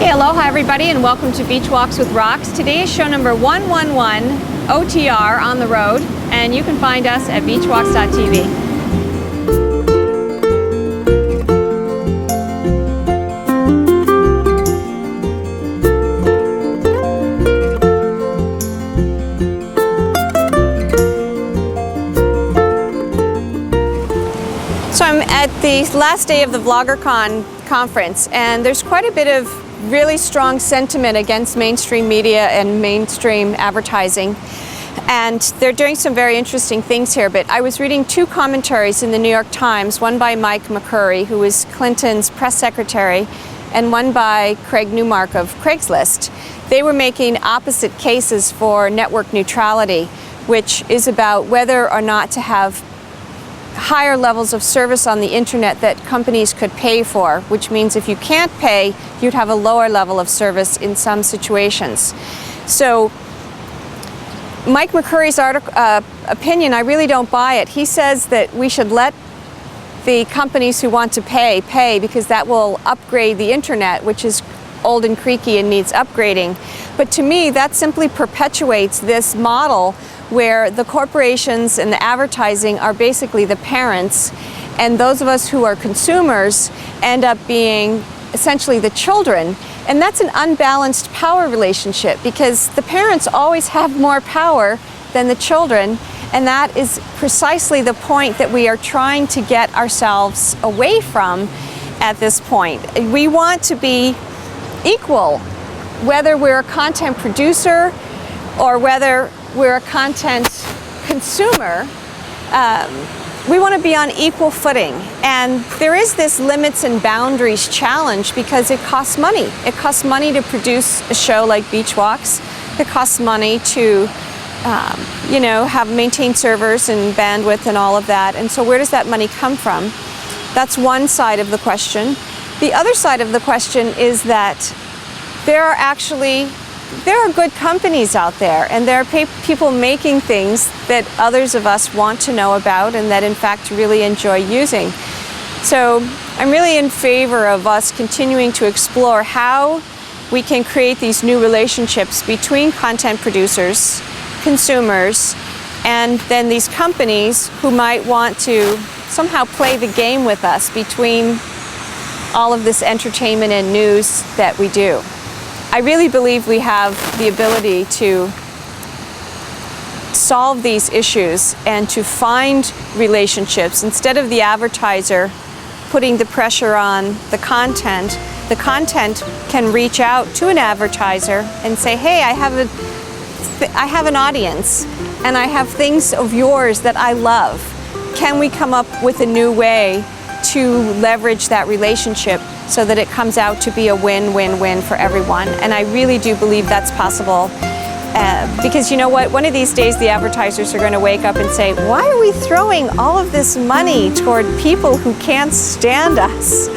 Hey, aloha everybody, and welcome to Beachwalks with Rocks. Today is show number 111, OTR, on the road, and you can find us at beachwalks.tv. So I'm at the last day of the VloggerCon conference, and there's quite a bit of really strong sentiment against mainstream media and mainstream advertising. And they're doing some very interesting things here. But I was reading two commentaries in the New York Times, one by Mike McCurry, who was Clinton's press secretary, and one by Craig Newmark of Craigslist. They were making opposite cases for network neutrality, which is about whether or not to have higher levels of service on the internet that companies could pay for, which means if you can't pay, you'd have a lower level of service in some situations. So Mike McCurry's opinion, I really don't buy it. He says that we should let the companies who want to pay because that will upgrade the internet, which is old and creaky and needs upgrading. But to me, that simply perpetuates this model where the corporations and the advertising are basically the parents, and those of us who are consumers end up being essentially the children. And that's an unbalanced power relationship because the parents always have more power than the children, and that is precisely the point that we are trying to get ourselves away from at this point. We want to be equal, whether we're a content producer or whether we're a content consumer. We want to be on equal footing, and there is this limits and boundaries challenge because it costs money. It costs money to produce a show like Beachwalks. It costs money to maintain servers and bandwidth and all of that. And so where does that money come from? That's one side of the question. The other side of the question is that there are good companies out there, and there are people making things that others of us want to know about and that in fact really enjoy using. So I'm really in favor of us continuing to explore how we can create these new relationships between content producers, consumers, and then these companies who might want to somehow play the game with us between all of this entertainment and news that we do. I really believe we have the ability to solve these issues and to find relationships. Instead of the advertiser putting the pressure on the content can reach out to an advertiser and say, hey, I have an audience and I have things of yours that I love. Can we come up with a new way to leverage that relationship so that it comes out to be a win-win-win for everyone? And I really do believe that's possible because you know what? One of these days the advertisers are going to wake up and say, why are we throwing all of this money toward people who can't stand us?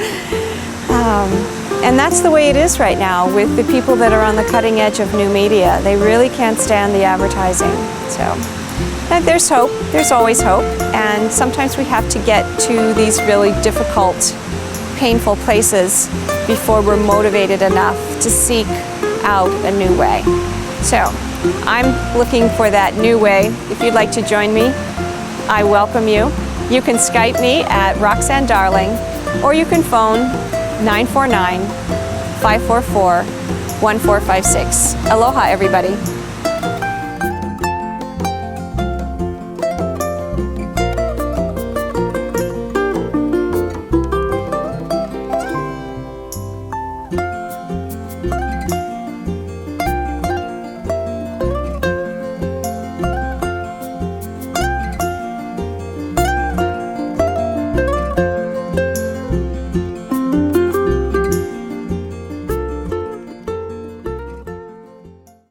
And that's the way it is right now with the people that are on the cutting edge of new media. They really can't stand the advertising. So there's hope. There's always hope. And sometimes we have to get to these really difficult, painful places before we're motivated enough to seek out a new way. So I'm looking for that new way. If you'd like to join me, I welcome you. You can Skype me at Roxanne Darling, or you can phone 949-544-1456. Aloha, everybody.